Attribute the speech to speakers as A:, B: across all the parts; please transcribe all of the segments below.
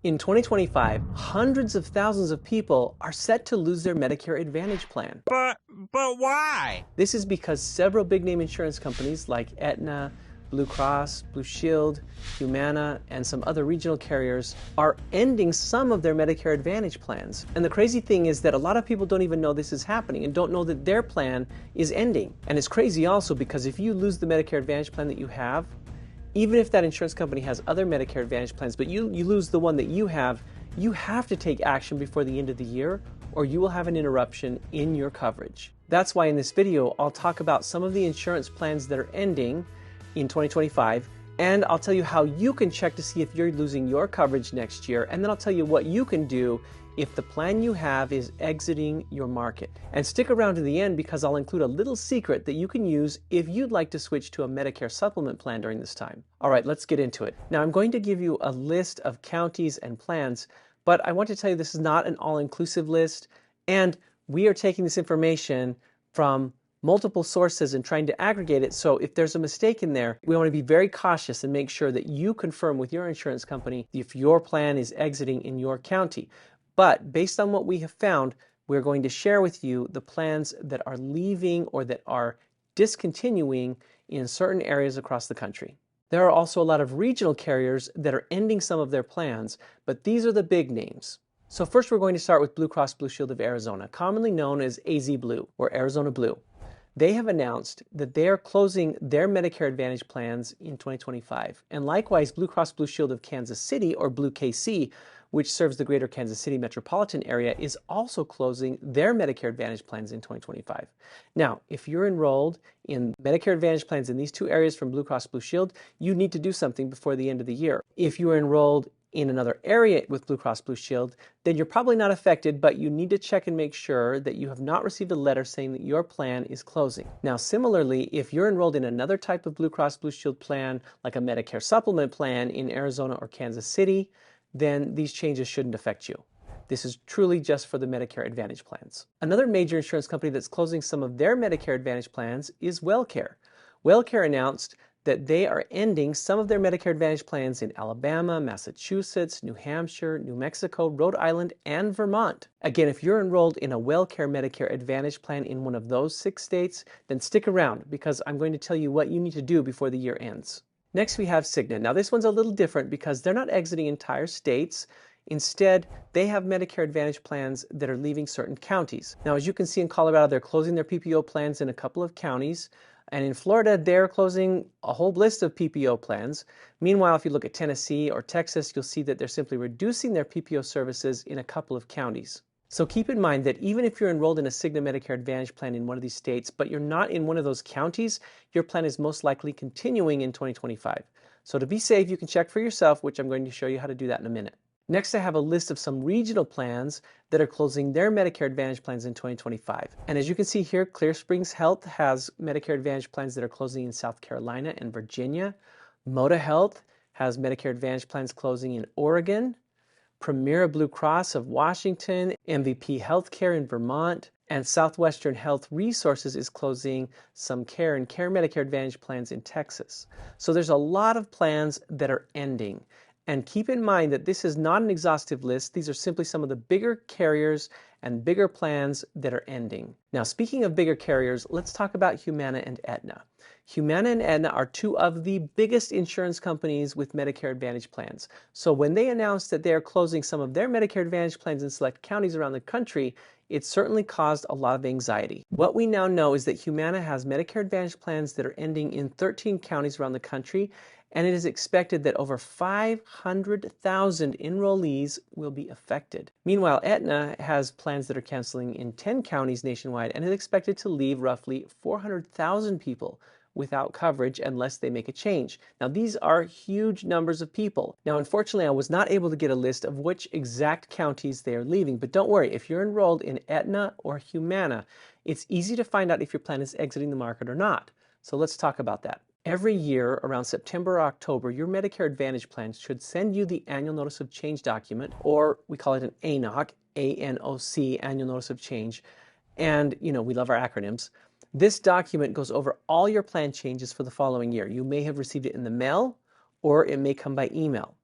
A: In 2025, hundreds of thousands of people are set to lose their Medicare Advantage plan.
B: But why?
A: This is because several big-name insurance companies like Aetna, BlueCross, BlueShield, Humana, and some other regional carriers are ending some of their Medicare Advantage plans. And the crazy thing is that a lot of people don't even know this is happening and don't know that their plan is ending. And it's crazy also because if you lose the Medicare Advantage plan that you have, even if that insurance company has other Medicare Advantage plans, but you lose the one that you have to take action before the end of the year, or you will have an interruption in your coverage. That's why in this video, I'll talk about some of the insurance plans that are ending in 2025, and I'll tell you how you can check to see if you're losing your coverage next year, and then I'll tell you what you can do if the plan you have is exiting your market. And stick around to the end because I'll include a little secret that you can use if you'd like to switch to a Medicare supplement plan during this time. All right, let's get into it. Now I'm going to give you a list of counties and plans, but I want to tell you this is not an all-inclusive list, and we are taking this information from multiple sources and trying to aggregate it. So if there's a mistake in there, we want to be very cautious and make sure that you confirm with your insurance company if your plan is exiting in your county. But based on what we have found, we're going to share with you the plans that are leaving or that are discontinuing in certain areas across the country. There are also a lot of regional carriers that are ending some of their plans, but these are the big names. So first we're going to start with BlueCross BlueShield of Arizona, commonly known as AZ Blue or Arizona Blue. They have announced that they are closing their Medicare Advantage plans in 2025. And likewise, BlueCross BlueShield of Kansas City, or Blue KC, which serves the greater Kansas City metropolitan area, is also closing their Medicare Advantage plans in 2025. Now, if you're enrolled in Medicare Advantage plans in these two areas from BlueCross BlueShield, you need to do something before the end of the year. If you're enrolled in another area with BlueCross BlueShield, then you're probably not affected, but you need to check and make sure that you have not received a letter saying that your plan is closing. Now, similarly, if you're enrolled in another type of BlueCross BlueShield plan, like a Medicare supplement plan in Arizona or Kansas City, then these changes shouldn't affect you. This is truly just for the Medicare Advantage plans. Another major insurance company that's closing some of their Medicare Advantage plans is WellCare. WellCare announced that they are ending some of their Medicare Advantage plans in Alabama, Massachusetts, New Hampshire, New Mexico, Rhode Island, and Vermont. Again, if you're enrolled in a WellCare Medicare Advantage plan in one of those 6 states, then stick around because I'm going to tell you what you need to do before the year ends. Next, we have Cigna. Now, this one's a little different because they're not exiting entire states. Instead, they have Medicare Advantage plans that are leaving certain counties. Now, as you can see in Colorado, they're closing their PPO plans in a couple of counties. And in Florida, they're closing a whole list of PPO plans. Meanwhile, if you look at Tennessee or Texas, you'll see that they're simply reducing their PPO services in a couple of counties. So keep in mind that even if you're enrolled in a Cigna Medicare Advantage plan in one of these states, but you're not in one of those counties, your plan is most likely continuing in 2025. So to be safe, you can check for yourself, which I'm going to show you how to do that in a minute. Next, I have a list of some regional plans that are closing their Medicare Advantage plans in 2025. And as you can see here, Clear Springs Health has Medicare Advantage plans that are closing in South Carolina and Virginia. Moda Health has Medicare Advantage plans closing in Oregon. Premier Blue Cross of Washington, MVP Healthcare in Vermont, and Southwestern Health Resources is closing some Care and Care Medicare Advantage plans in Texas. So there's a lot of plans that are ending. And keep in mind that this is not an exhaustive list. These are simply some of the bigger carriers and bigger plans that are ending. Now, speaking of bigger carriers, let's talk about Humana and Aetna. Humana and Aetna are two of the biggest insurance companies with Medicare Advantage plans. So when they announced that they are closing some of their Medicare Advantage plans in select counties around the country, it certainly caused a lot of anxiety. What we now know is that Humana has Medicare Advantage plans that are ending in 13 counties around the country, and it is expected that over 500,000 enrollees will be affected. Meanwhile, Aetna has plans that are canceling in 10 counties nationwide and is expected to leave roughly 400,000 people without coverage unless they make a change. Now, these are huge numbers of people. Now, unfortunately, I was not able to get a list of which exact counties they are leaving, but don't worry, if you're enrolled in Aetna or Humana, it's easy to find out if your plan is exiting the market or not. So let's talk about that. Every year around September or October, your Medicare Advantage plan should send you the Annual Notice of Change document, or we call it an ANOC, A-N-O-C, Annual Notice of Change. And, we love our acronyms. This document goes over all your plan changes for the following year. You may have received it in the mail, or it may come by email.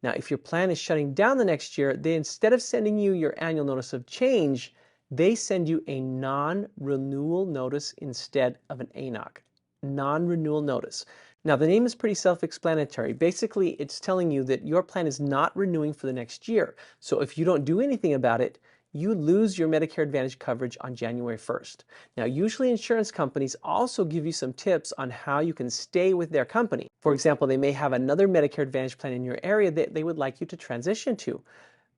A: Now, if your plan is shutting down the next year, they, instead of sending you your annual notice of change, they send you a non-renewal notice instead of an ANOC. Non-renewal notice. Now, the name is pretty self-explanatory. Basically, it's telling you that your plan is not renewing for the next year. So if you don't do anything about it, you lose your Medicare Advantage coverage on January 1st. Now, usually insurance companies also give you some tips on how you can stay with their company. For example, they may have another Medicare Advantage plan in your area that they would like you to transition to.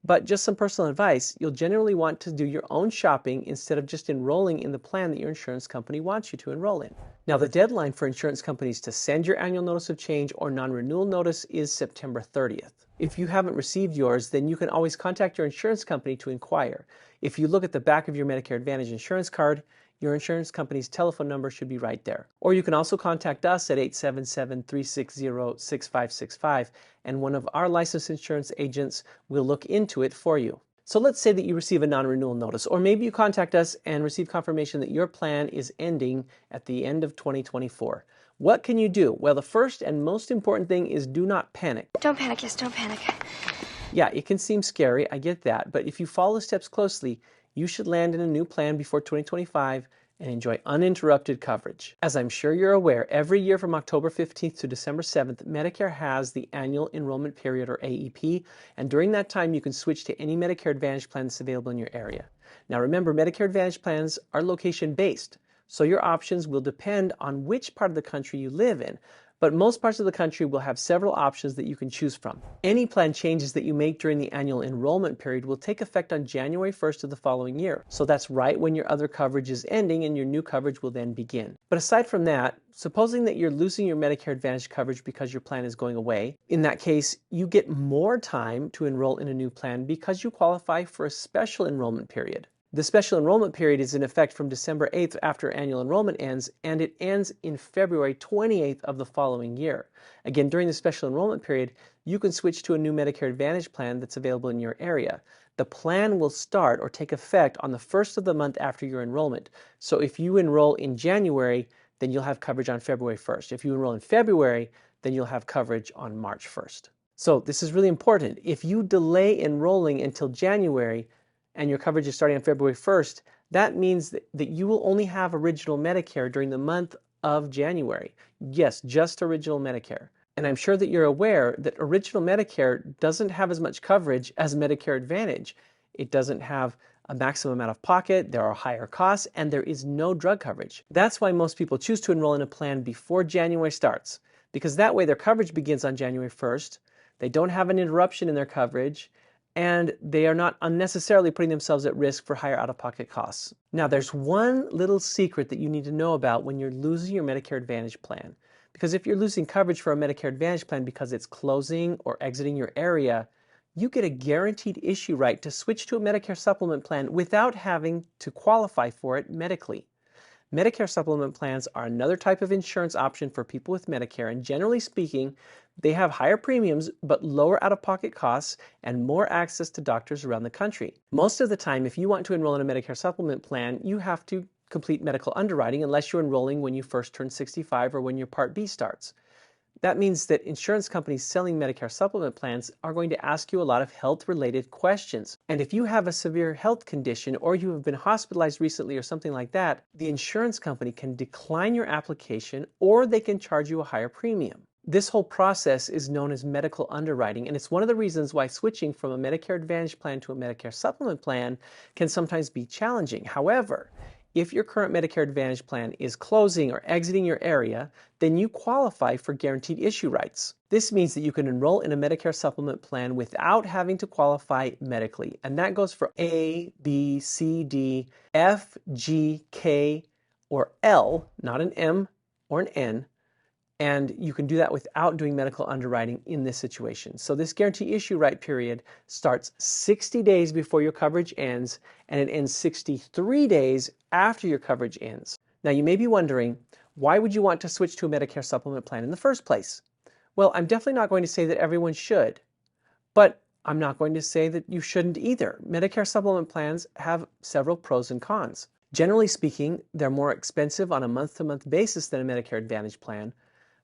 A: But just some personal advice, you'll generally want to do your own shopping instead of just enrolling in the plan that your insurance company wants you to enroll in. Now, the deadline for insurance companies to send your annual notice of change or non-renewal notice is September 30th. If you haven't received yours, then you can always contact your insurance company to inquire. If you look at the back of your Medicare Advantage insurance card, your insurance company's telephone number should be right there. Or you can also contact us at 877-360-6565, and one of our licensed insurance agents will look into it for you. So let's say that you receive a non-renewal notice, or maybe you contact us and receive confirmation that your plan is ending at the end of 2024. What can you do? Well, the first and most important thing is do not panic.
C: Don't panic, yes, don't panic.
A: Yeah, it can seem scary, I get that, but if you follow the steps closely, you should land in a new plan before 2025 and enjoy uninterrupted coverage. As I'm sure you're aware, every year from October 15th to December 7th, Medicare has the Annual Enrollment Period, or AEP, and during that time you can switch to any Medicare Advantage plan that's available in your area. Now remember, Medicare Advantage plans are location-based, so your options will depend on which part of the country you live in, but most parts of the country will have several options that you can choose from. Any plan changes that you make during the annual enrollment period will take effect on January 1st of the following year. So that's right when your other coverage is ending and your new coverage will then begin. But aside from that, supposing that you're losing your Medicare Advantage coverage because your plan is going away, in that case, you get more time to enroll in a new plan because you qualify for a special enrollment period. The special enrollment period is in effect from December 8th after annual enrollment ends, and it ends in February 28th of the following year. Again, during the special enrollment period, you can switch to a new Medicare Advantage plan that's available in your area. The plan will start or take effect on the first of the month after your enrollment. So if you enroll in January, then you'll have coverage on February 1st. If you enroll in February, then you'll have coverage on March 1st. So this is really important. If you delay enrolling until January, and your coverage is starting on February 1st, that means that you will only have original Medicare during the month of January. Yes, just original Medicare. And I'm sure that you're aware that original Medicare doesn't have as much coverage as Medicare Advantage. It doesn't have a maximum out of pocket, there are higher costs, and there is no drug coverage. That's why most people choose to enroll in a plan before January starts, because that way their coverage begins on January 1st, they don't have an interruption in their coverage, and they are not unnecessarily putting themselves at risk for higher out-of-pocket costs. Now, there's one little secret that you need to know about when you're losing your Medicare Advantage plan. Because if you're losing coverage for a Medicare Advantage plan because it's closing or exiting your area, you get a guaranteed issue right to switch to a Medicare supplement plan without having to qualify for it medically. Medicare supplement plans are another type of insurance option for people with Medicare, and generally speaking, they have higher premiums but lower out-of-pocket costs and more access to doctors around the country. Most of the time, if you want to enroll in a Medicare supplement plan, you have to complete medical underwriting unless you're enrolling when you first turn 65 or when your Part B starts. That means that insurance companies selling Medicare supplement plans are going to ask you a lot of health-related questions. And if you have a severe health condition or you have been hospitalized recently or something like that, the insurance company can decline your application or they can charge you a higher premium. This whole process is known as medical underwriting, and it's one of the reasons why switching from a Medicare Advantage plan to a Medicare supplement plan can sometimes be challenging. However, if your current Medicare Advantage plan is closing or exiting your area, then you qualify for guaranteed issue rights. This means that you can enroll in a Medicare supplement plan without having to qualify medically. And that goes for A, B, C, D, F, G, K, or L, not an M or an N. And you can do that without doing medical underwriting in this situation. So this guarantee issue right period starts 60 days before your coverage ends, and it ends 63 days after your coverage ends. Now you may be wondering, why would you want to switch to a Medicare supplement plan in the first place? Well, I'm definitely not going to say that everyone should, but I'm not going to say that you shouldn't either. Medicare supplement plans have several pros and cons. Generally speaking, they're more expensive on a month-to-month basis than a Medicare Advantage plan,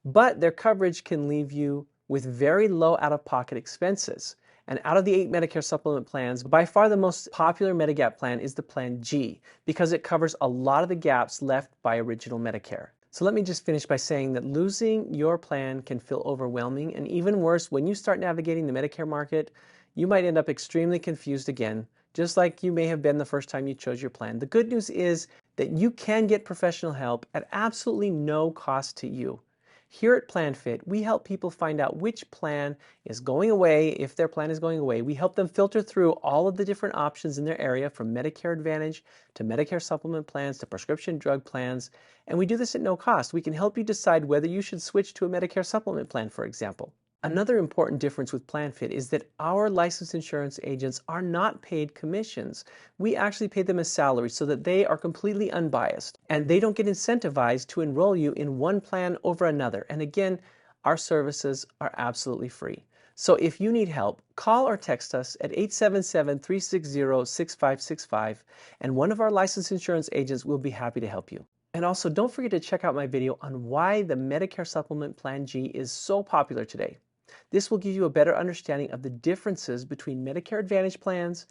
A: but their coverage can leave you with very low out-of-pocket expenses. And out of the 8 Medicare supplement plans, by far the most popular Medigap plan is the Plan G, because it covers a lot of the gaps left by original Medicare. So let me just finish by saying that losing your plan can feel overwhelming, and even worse, when you start navigating the Medicare market, you might end up extremely confused again, just like you may have been the first time you chose your plan. The good news is that you can get professional help at absolutely no cost to you. Here at PlanFit, we help people find out which plan is going away. If their plan is going away, we help them filter through all of the different options in their area, from Medicare Advantage to Medicare supplement plans to prescription drug plans. And we do this at no cost. We can help you decide whether you should switch to a Medicare supplement plan, for example. Another important difference with PlanFit is that our licensed insurance agents are not paid commissions. We actually pay them a salary so that they are completely unbiased, and they don't get incentivized to enroll you in one plan over another. And again, our services are absolutely free. So if you need help, call or text us at 877-360-6565, and one of our licensed insurance agents will be happy to help you. And also, don't forget to check out my video on why the Medicare Supplement Plan G is so popular today. This will give you a better understanding of the differences between Medicare Advantage plans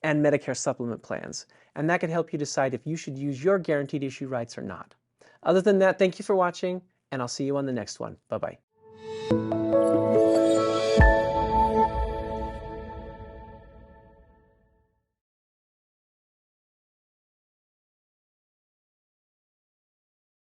A: and Medicare Supplement plans, and that can help you decide if you should use your guaranteed issue rights or not. Other than that, thank you for watching, and I'll see you on the next one. Bye-bye.